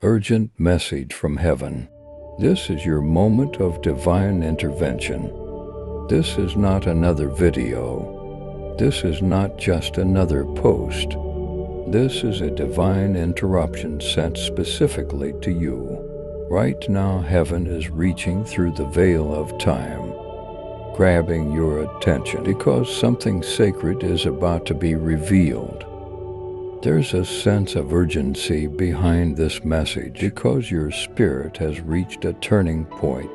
Urgent message from heaven. This is your moment of divine intervention. This is not another video. This is not just another post. This is a divine interruption sent specifically to you. Right now, heaven is reaching through the veil of time, grabbing your attention because something sacred is about to be revealed. There's a sense of urgency behind this message because your spirit has reached a turning point.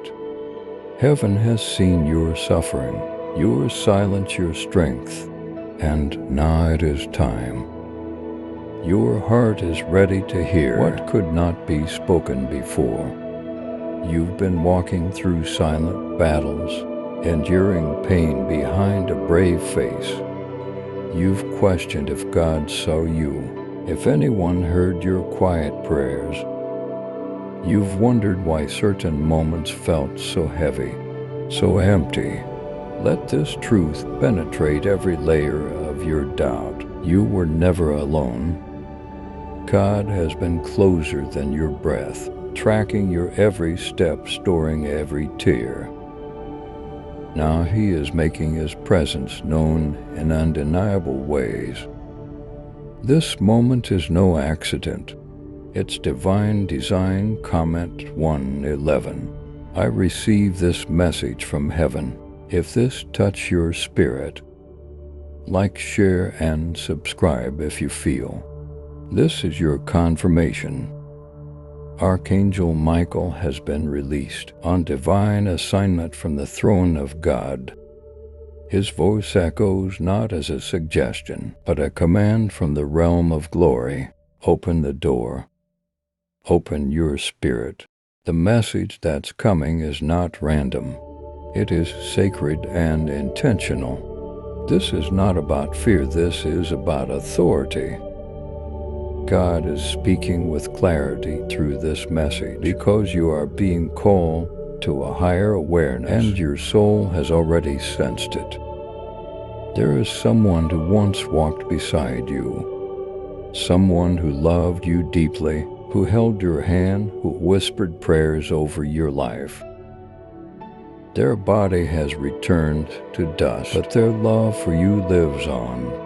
Heaven has seen your suffering, your silence, your strength, and now it is time. Your heart is ready to hear what could not be spoken before. You've been walking through silent battles, enduring pain behind a brave face. You've questioned if God saw you, if anyone heard your quiet prayers. You've wondered why certain moments felt so heavy, so empty. Let this truth penetrate every layer of your doubt. You were never alone. God has been closer than your breath, tracking your every step, storing every tear. Now He is making His presence known in undeniable ways. This moment is no accident. It's divine design. Comment 111. I receive this message from heaven. If this touched your spirit, like, share, and subscribe if you feel. This is your confirmation. Archangel Michael has been released on divine assignment from the throne of God. His voice echoes not as a suggestion, but a command from the realm of glory. Open the door. Open your spirit. The message that's coming is not random. It is sacred and intentional. This is not about fear. This is about authority. God is speaking with clarity through this message because you are being called to a higher awareness and your soul has already sensed it. There is someone who once walked beside you, someone who loved you deeply, who held your hand, who whispered prayers over your life. Their body has returned to dust, but their love for you lives on.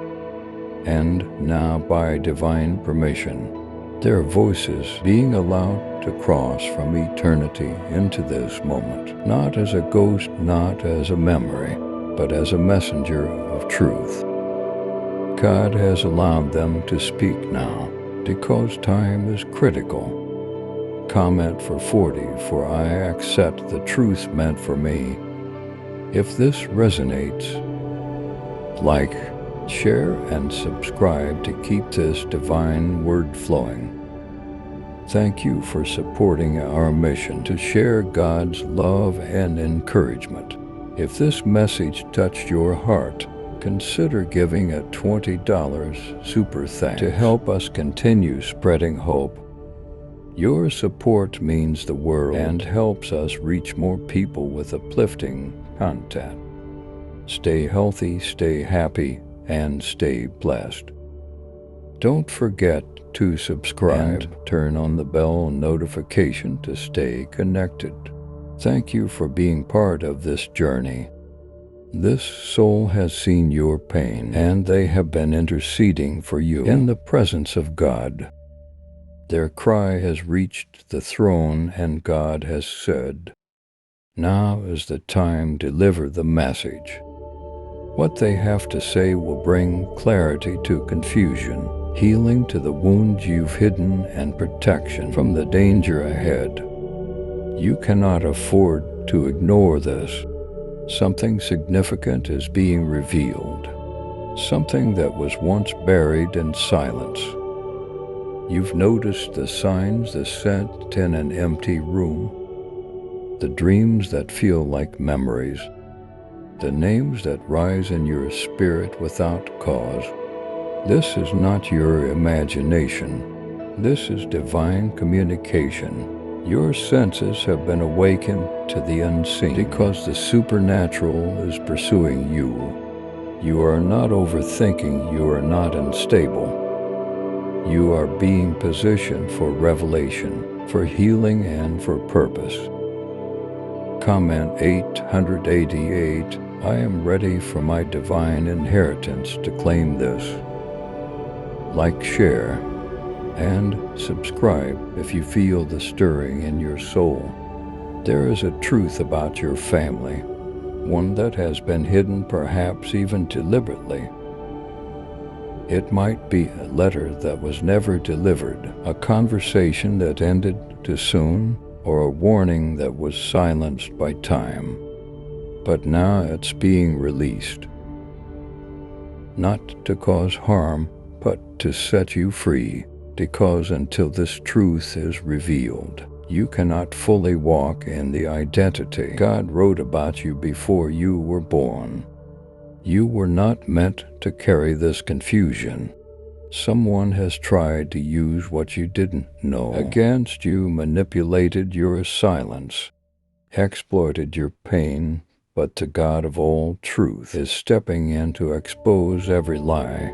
And now, by divine permission, their voices being allowed to cross from eternity into this moment, not as a ghost, not as a memory, but as a messenger of truth. God has allowed them to speak now, because time is critical. Comment for 40, for I accept the truth meant for me. If this resonates, like, share, and subscribe to keep this divine word flowing. Thank you for supporting our mission to share God's love and encouragement. If this message touched your heart, consider giving a $20 super thanks to help us continue spreading hope. Your support means the world and helps us reach more people with uplifting content. Stay healthy, stay happy, and stay blessed. Don't forget to subscribe and turn on the bell notification to stay connected. Thank you for being part of this journey. This soul has seen your pain, and they have been interceding for you in the presence of God. Their cry has reached the throne, and God has said, "Now is the time to deliver the message." What they have to say will bring clarity to confusion, healing to the wounds you've hidden, and protection from the danger ahead. You cannot afford to ignore this. Something significant is being revealed, something that was once buried in silence. You've noticed the signs, the scent in an empty room, the dreams that feel like memories, the names that rise in your spirit without cause. This is not your imagination. This is divine communication. Your senses have been awakened to the unseen because the supernatural is pursuing you. You are not overthinking. You are not unstable. You are being positioned for revelation. for healing and for purpose. Comment 888, I am ready for my divine inheritance to claim this. Like, share, and subscribe if you feel the stirring in your soul. There is a truth about your family, one that has been hidden, perhaps even deliberately. It might be a letter that was never delivered, a conversation that ended too soon, or a warning that was silenced by time. But now it's being released. Not to cause harm, but to set you free, because until this truth is revealed, you cannot fully walk in the identity God wrote about you before you were born. You were not meant to carry this confusion. Someone has tried to use what you didn't know against you, manipulated your silence, exploited your pain, but the God of all truth is stepping in to expose every lie.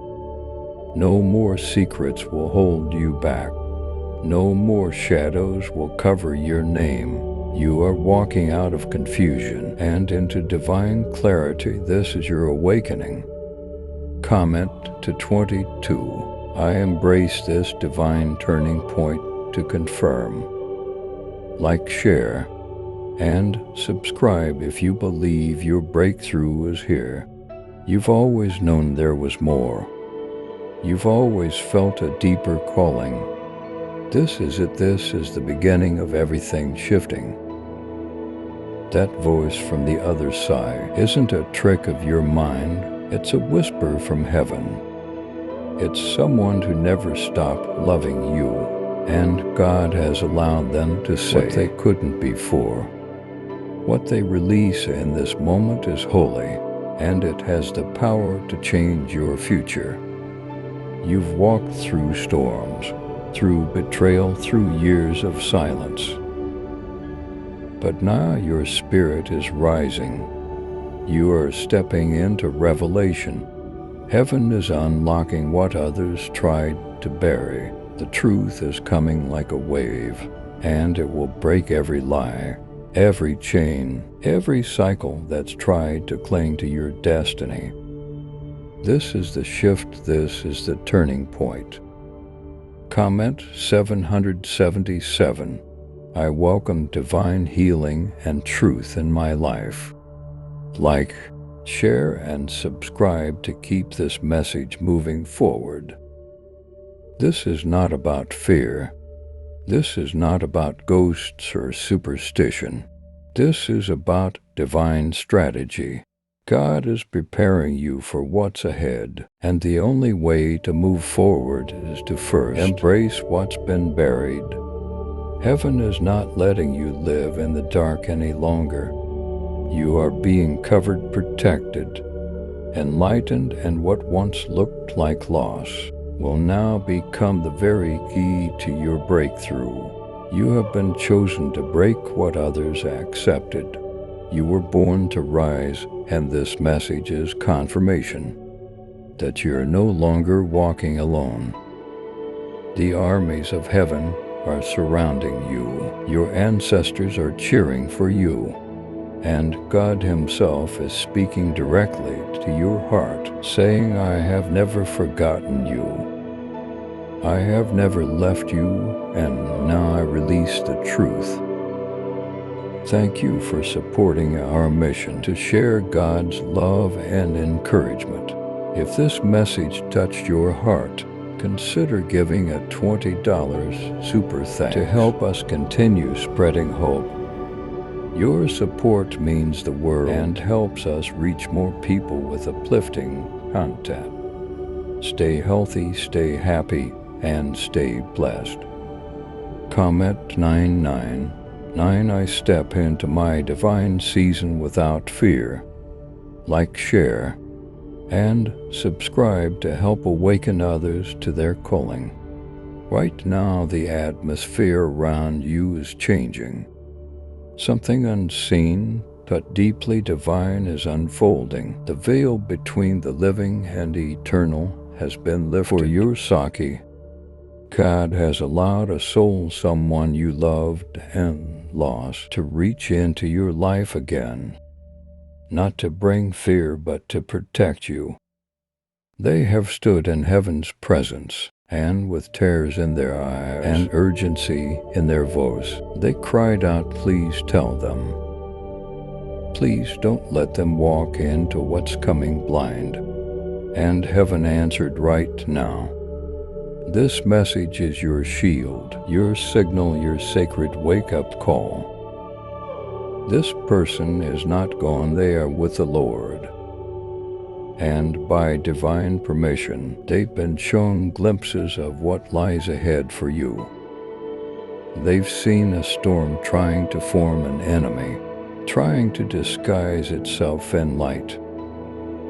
No more secrets will hold you back. No more shadows will cover your name. You are walking out of confusion and into divine clarity. This is your awakening. Comment to 22. I embrace this divine turning point to confirm. Like, share, and subscribe if you believe your breakthrough is here. You've always known there was more. You've always felt a deeper calling. This is it. This is the beginning of everything shifting. That voice from the other side isn't a trick of your mind. It's a whisper from heaven. It's someone who never stopped loving you, and God has allowed them to say what they couldn't before. What they release in this moment is holy, and it has the power to change your future. You've walked through storms, through betrayal, through years of silence. But now your spirit is rising. You are stepping into revelation. Heaven is unlocking what others tried to bury. The truth is coming like a wave, and it will break every lie, every chain, every cycle that's tried to cling to your destiny. This is the shift. This is the turning point. Comment 777. I welcome divine healing and truth in my life. Like, share, and subscribe to keep this message moving forward. This is not about fear. This is not about ghosts or superstition. This is about divine strategy. God is preparing you for what's ahead, and the only way to move forward is to first embrace what's been buried. Heaven is not letting you live in the dark any longer. You are being covered, protected, enlightened, and what once looked like loss will now become the very key to your breakthrough. You have been chosen to break what others accepted. You were born to rise, and this message is confirmation that you're no longer walking alone. The armies of heaven are surrounding you. Your ancestors are cheering for you, and God Himself is speaking directly to your heart, saying, I have never forgotten you. I have never left you, and now I release the truth. Thank you for supporting our mission to share God's love and encouragement. If this message touched your heart, consider giving a $20 super thanks to help us continue spreading hope. Your support means the world and helps us reach more people with uplifting content. Stay healthy, stay happy, and stay blessed. Comment 999. I step into my divine season without fear. Like, share, and subscribe to help awaken others to their calling. Right now, the atmosphere around you is changing. Something unseen but deeply divine is unfolding. The veil between the living and eternal has been lifted. For your Saki, God has allowed a soul someone you loved and lost to reach into your life again, not to bring fear but to protect you. They have stood in heaven's presence, and with tears in their eyes and urgency in their voice, they cried out, "Please tell them. Please don't let them walk into what's coming blind." And heaven answered right now. This message is your shield, your signal, your sacred wake-up call. This person is not gone, they are with the Lord. And by divine permission, they've been shown glimpses of what lies ahead for you. They've seen a storm trying to form an enemy, trying to disguise itself in light.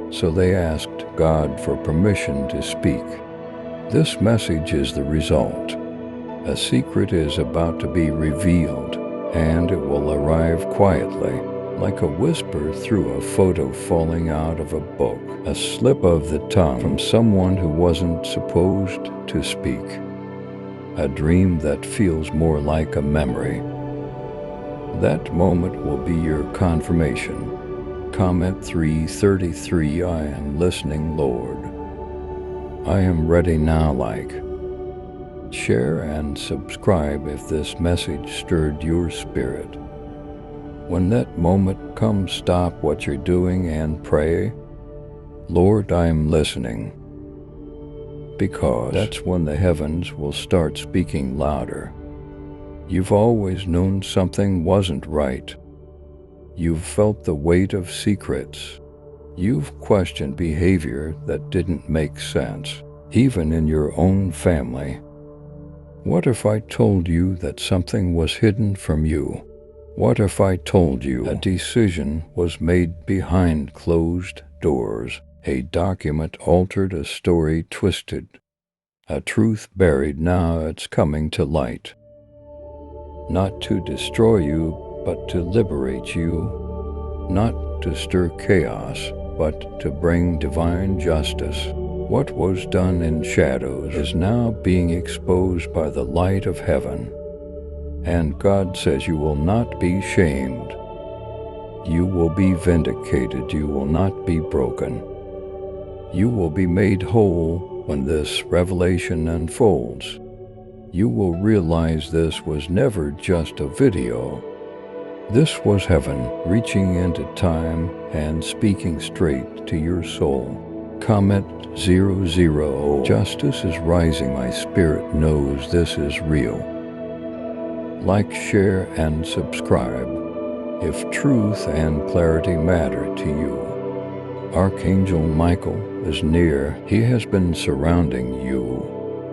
So they asked God for permission to speak. This message is the result. A secret is about to be revealed, and it will arrive quietly, like a whisper through a photo falling out of a book, a slip of the tongue from someone who wasn't supposed to speak, a dream that feels more like a memory. That moment will be your confirmation. Comment 333, I am listening, Lord. I am ready now. Like, share, and subscribe if this message stirred your spirit. When that moment comes, stop what you're doing and pray, "Lord, I'm listening." Because that's when the heavens will start speaking louder. You've always known something wasn't right. You've felt the weight of secrets. You've questioned behavior that didn't make sense, even in your own family. What if I told you that something was hidden from you? What if I told you a decision was made behind closed doors, a document altered, a story twisted, a truth buried? Now it's coming to light. Not to destroy you, but to liberate you. Not to stir chaos, but to bring divine justice. What was done in shadows is now being exposed by the light of heaven. And God says you will not be shamed. You will be vindicated. You will not be broken. You will be made whole when this revelation unfolds. You will realize this was never just a video. This was heaven reaching into time and speaking straight to your soul. Comment 00. Justice is rising. My spirit knows this is real. Like, share, and subscribe if truth and clarity matter to you. Archangel Michael is near. He has been surrounding you,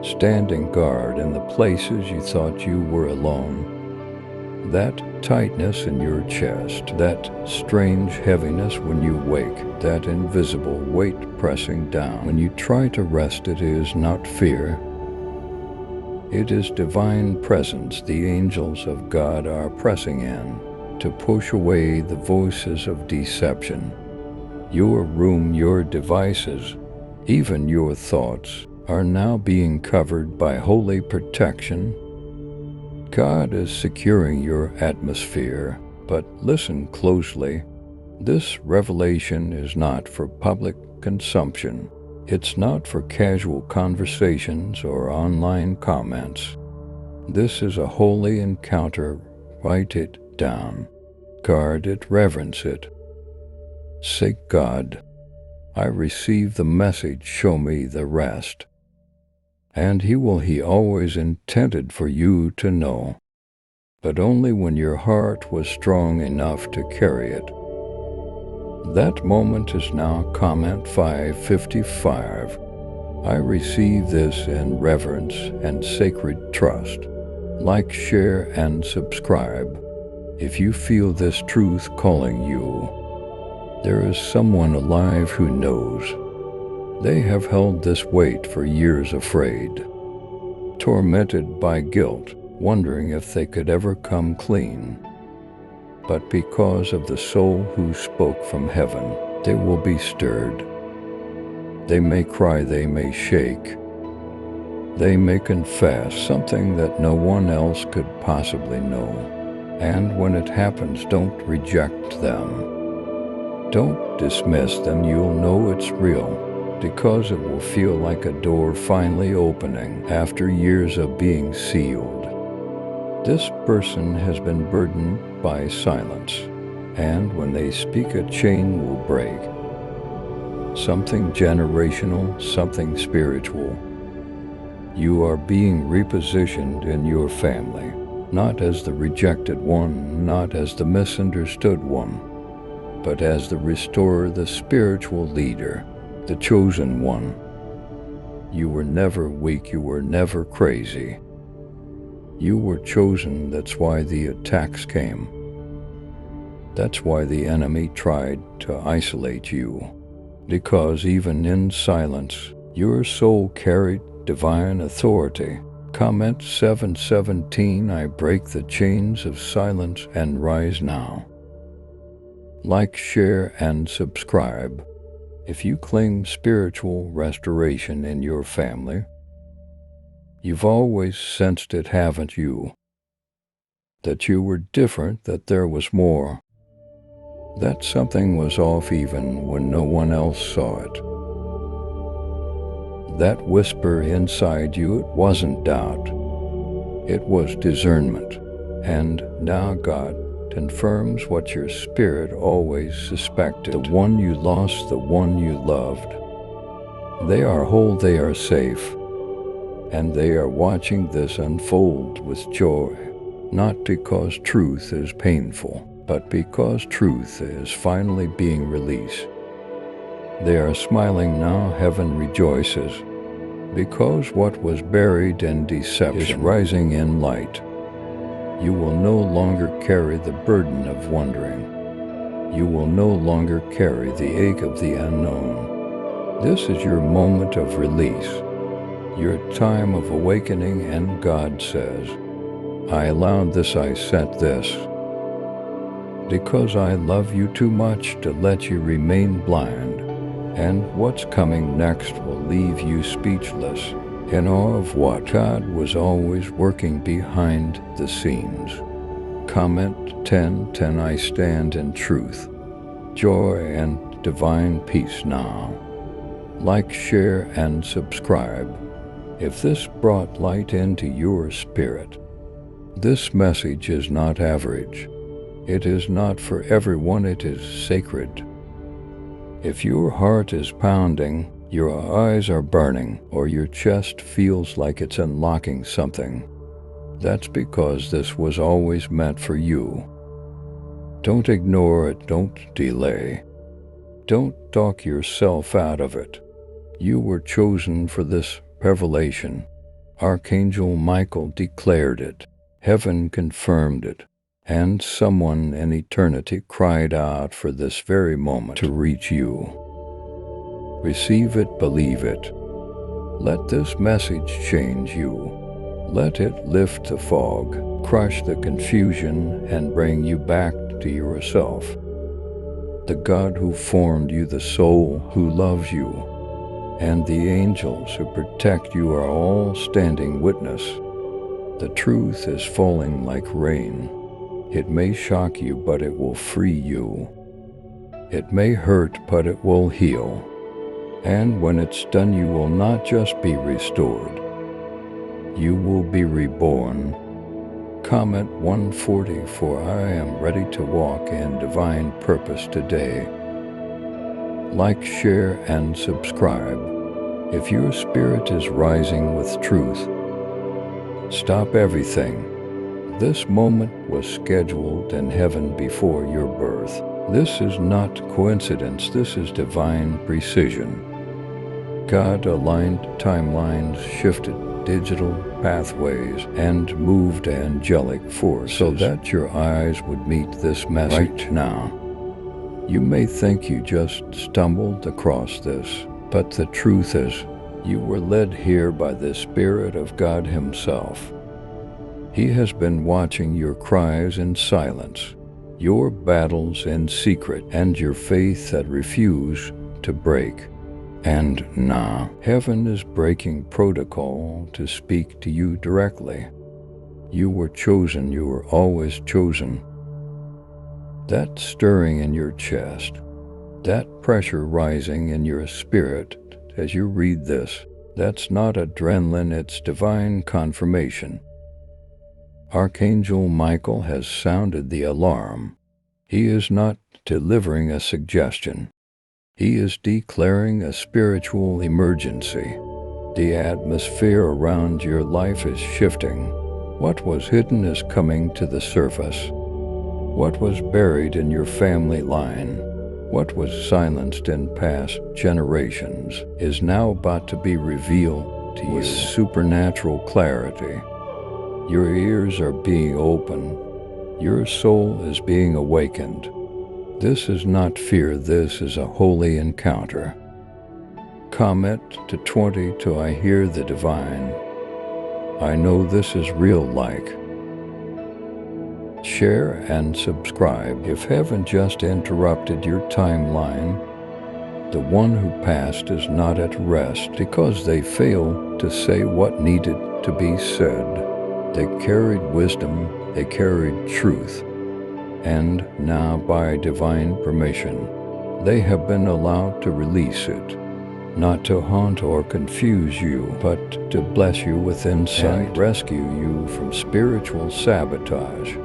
standing guard in the places you thought you were alone. That tightness in your chest, that strange heaviness when you wake, that invisible weight pressing down when you try to rest, it is not fear. It is divine presence. The angels of God are pressing in to push away the voices of deception. Your room, your devices, even your thoughts are now being covered by holy protection. God is securing your atmosphere, but listen closely. This revelation is not for public consumption. It's not for casual conversations or online comments. This is a holy encounter. Write it down. Guard it, reverence it. Say, God, I receive the message, show me the rest. And He always intended for you to know, but only when your heart was strong enough to carry it. That moment is now. Comment 555. I receive this in reverence and sacred trust. Like, share, and subscribe if you feel this truth calling you. There is someone alive who knows. They have held this weight for years, afraid, tormented by guilt, wondering if they could ever come clean. But because of the soul who spoke from heaven, they will be stirred. They may cry, they may shake, They may confess something that no one else could possibly know. And when it happens, don't reject them. Don't dismiss them. You'll know it's real, because it will feel like a door finally opening after years of being sealed. This person has been burdened by silence, and when they speak, a chain will break. Something generational, something spiritual. You are being repositioned in your family, not as the rejected one, not as the misunderstood one, but as the restorer, the spiritual leader, the chosen one. You were never weak, you were never crazy. You were chosen, that's why the attacks came. That's why the enemy tried to isolate you, because even in silence, your soul carried divine authority. Comment 717, I break the chains of silence and rise now. Like, share, and subscribe. If you claim spiritual restoration in your family, you've always sensed it, haven't you? That you were different, that there was more. That something was off even when no one else saw it. That whisper inside you, it wasn't doubt. It was discernment. And now God confirms what your spirit always suspected. The one you lost, the one you loved. They are whole, they are safe. And they are watching this unfold with joy. Not because truth is painful, but because truth is finally being released. They are smiling now, heaven rejoices, because what was buried in deception is rising in light. You will no longer carry the burden of wondering. You will no longer carry the ache of the unknown. This is your moment of release, your time of awakening, and God says, I allowed this, I sent this, because I love you too much to let you remain blind. And what's coming next will leave you speechless, in awe of what God was always working behind the scenes. Comment 1010, I stand in truth, joy, and divine peace now. Like, share, and subscribe. If this brought light into your spirit, this message is not average. It is not for everyone, it is sacred. If your heart is pounding, your eyes are burning, or your chest feels like it's unlocking something, that's because this was always meant for you. Don't ignore it, don't delay. Don't talk yourself out of it. You were chosen for this revelation. Archangel Michael declared it. Heaven confirmed it. And someone in eternity cried out for this very moment to reach you. Receive it, believe it. Let this message change you. Let it lift the fog, crush the confusion, and bring you back to yourself. The God who formed you, the soul who loves you, and the angels who protect you are all standing witness. The truth is falling like rain. It may shock you, but it will free you. It may hurt, but it will heal. And when it's done, you will not just be restored. You will be reborn. Comment 144, I am ready to walk in divine purpose today. Like, share, and subscribe. If your spirit is rising with truth, stop everything. This moment was scheduled in heaven before your birth. This is not coincidence, this is divine precision. God aligned timelines, shifted digital pathways, and moved angelic force so that your eyes would meet this message right now. You may think you just stumbled across this, but the truth is, you were led here by the Spirit of God Himself. He has been watching your cries in silence, your battles in secret, and your faith that refused to break. And now, heaven is breaking protocol to speak to you directly. You were chosen, you were always chosen. That stirring in your chest, that pressure rising in your spirit as you read this, that's not adrenaline, it's divine confirmation. Archangel Michael has sounded the alarm. He is not delivering a suggestion. He is declaring a spiritual emergency. The atmosphere around your life is shifting. What was hidden is coming to the surface. What was buried in your family line, what was silenced in past generations, is now about to be revealed to you with supernatural clarity. Your ears are being opened. Your soul is being awakened. This is not fear, this is a holy encounter. Comment to 20 till I hear the divine. I know this is real like. Share and subscribe if heaven just interrupted your timeline. The one who passed is not at rest because they failed to say what needed to be said. They carried wisdom, they carried truth. And now, by divine permission, they have been allowed to release it, not to haunt or confuse you, but to bless you with insight and rescue you from spiritual sabotage.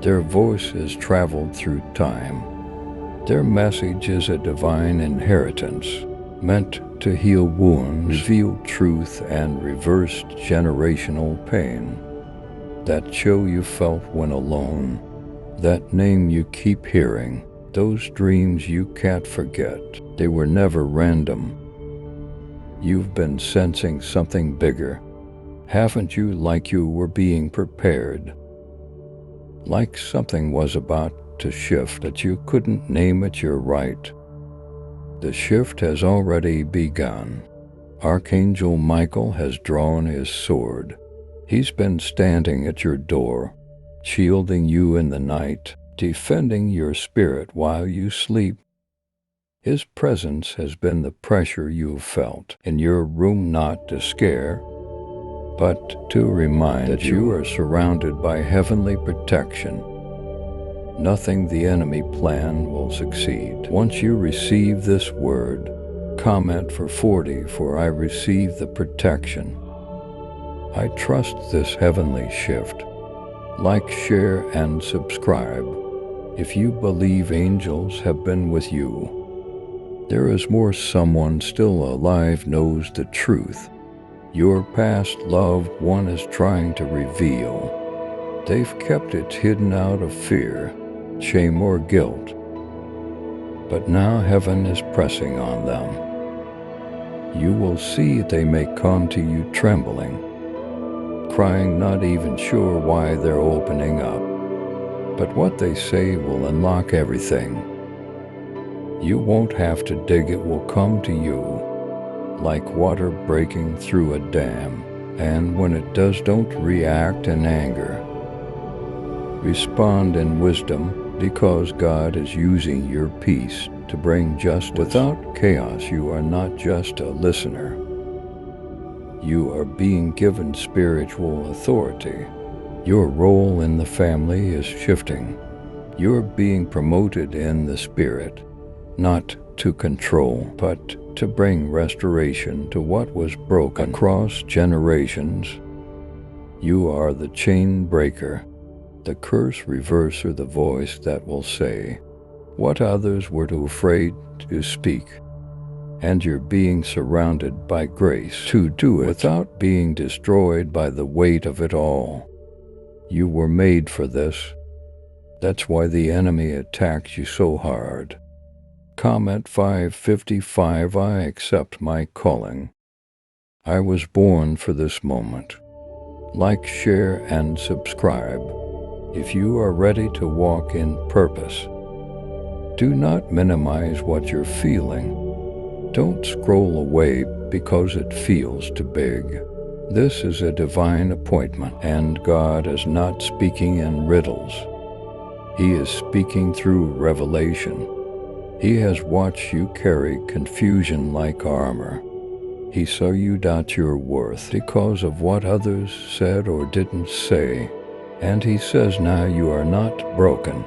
Their voice has traveled through time. Their message is a divine inheritance, meant to heal wounds, reveal truth, and reverse generational pain. That chill you felt when alone, that name you keep hearing, those dreams you can't forget, they were never random. You've been sensing something bigger, haven't you, like you were being prepared? Like something was about to shift, that you couldn't name it, you're right. The shift has already begun. Archangel Michael has drawn his sword. He's been standing at your door, shielding you in the night, defending your spirit while you sleep. His presence has been the pressure you've felt in your room, not to scare, but to remind that you are surrounded by heavenly protection. Nothing the enemy planned will succeed. Once you receive this word, comment for 40 for I receive the protection. I trust this heavenly shift. Like, share, and subscribe if you believe angels have been with you. There is more. Someone still alive knows the truth. Your past loved one is trying to reveal. They've kept it hidden out of fear, shame, or guilt. But now heaven is pressing on them. You will see they may come to you trembling, crying, not even sure why they're opening up. But what they say will unlock everything. You won't have to dig, it will come to you. Like water breaking through a dam, and when it does, don't react in anger. Respond in wisdom, because God is using your peace to bring justice. Without chaos, you are not just a listener. You are being given spiritual authority. Your role in the family is shifting. You're being promoted in the spirit, not to control, but to bring restoration to what was broken across generations. You are the chain breaker, the curse reverser, the voice that will say what others were too afraid to speak. And you're being surrounded by grace to do it without being destroyed by the weight of it all. You were made for this. That's why the enemy attacks you so hard. Comment 555 I accept my calling. I was born for this moment. Like, share, and subscribe if you are ready to walk in purpose. Do not minimize what you're feeling. Don't scroll away because it feels too big. This is a divine appointment, and God is not speaking in riddles. He is speaking through revelation. He has watched you carry confusion like armor. He saw you doubt your worth because of what others said or didn't say. And he says now you are not broken.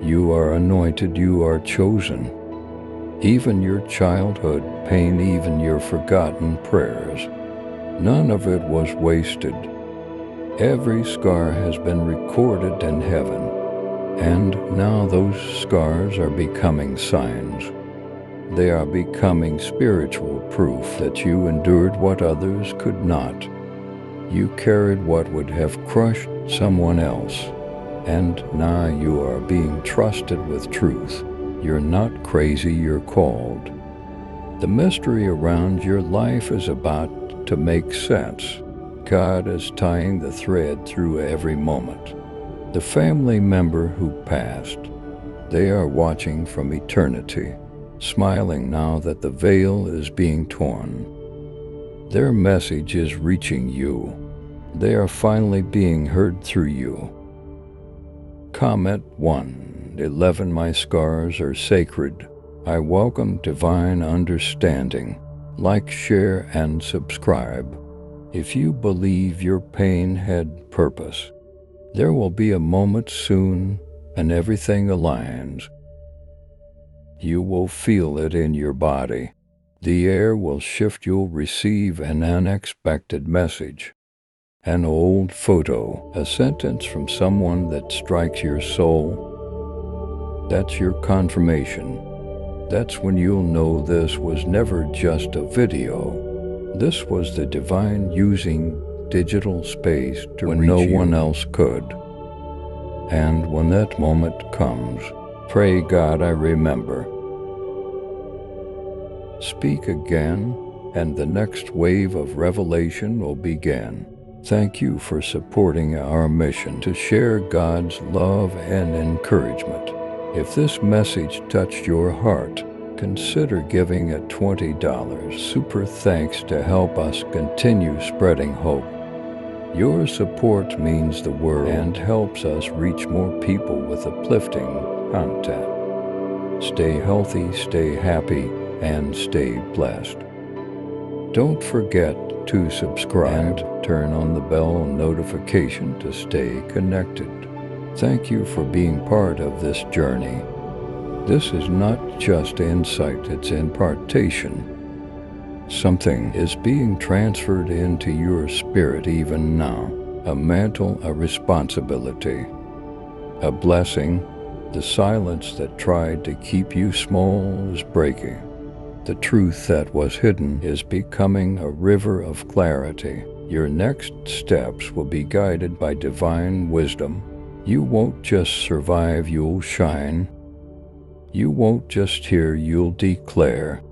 You are anointed, you are chosen. Even your childhood pain, even your forgotten prayers, none of it was wasted. Every scar has been recorded in heaven, and now those scars are becoming signs. They are becoming spiritual proof that you endured what others could not. You carried what would have crushed someone else, and now you are being trusted with truth. You're not crazy, you're called. The mystery around your life is about to make sense. God is tying the thread through every moment. The family member who passed, they are watching from eternity, smiling now that the veil is being torn. Their message is reaching you. They are finally being heard through you. Comment 1:11 My scars are sacred. I welcome divine understanding. Like, share, and subscribe. If you believe your pain had purpose, there will be a moment soon and everything aligns. You will feel it in your body. The air will shift. You'll receive an unexpected message. An old photo, a sentence from someone that strikes your soul. That's your confirmation. That's when you'll know this was never just a video. This was the divine using digital space to reach you when no one else could. And when that moment comes, pray, God, I remember. Speak again, and the next wave of revelation will begin. Thank you for supporting our mission to share God's love and encouragement. If this message touched your heart, consider giving a $20 super thanks to help us continue spreading hope. Your support means the world and helps us reach more people with uplifting content. Stay healthy, stay happy, and stay blessed. Don't forget to subscribe and turn on the bell notification to stay connected. Thank you for being part of this journey. This is not just insight, it's impartation. Something is being transferred into your spirit even now. A mantle, a responsibility, a blessing. The silence that tried to keep you small is breaking. The truth that was hidden is becoming a river of clarity. Your next steps will be guided by divine wisdom. You won't just survive, you'll shine. You won't just hear, you'll declare.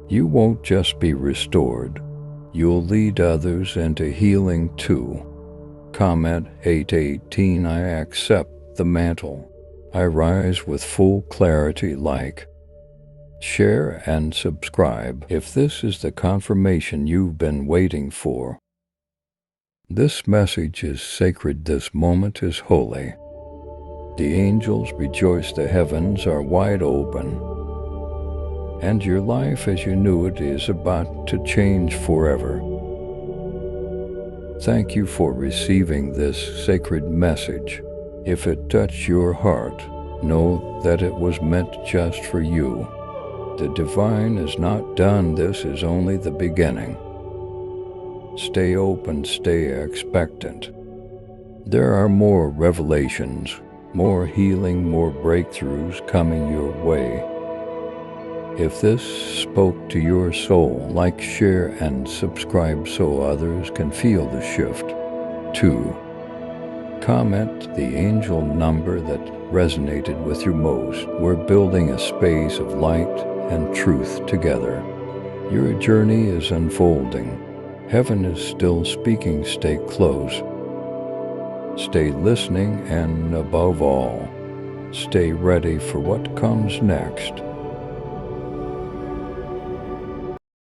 You won't just be restored, you'll lead others into healing too. Comment 8:18 I accept the mantle. I rise with full clarity. Like, share, and subscribe if this is the confirmation you've been waiting for. This message is sacred. This moment is holy. The angels rejoice, the heavens are wide open. And your life as you knew it is about to change forever. Thank you for receiving this sacred message. If it touched your heart, know that it was meant just for you. The divine is not done. This is only the beginning. Stay open, stay expectant. There are more revelations, more healing, more breakthroughs coming your way. If this spoke to your soul, like, share, and subscribe so others can feel the shift. 2. Comment the angel number that resonated with you most. We're building a space of light and truth together. Your journey is unfolding. Heaven is still speaking. Stay close. Stay listening, and above all, stay ready for what comes next.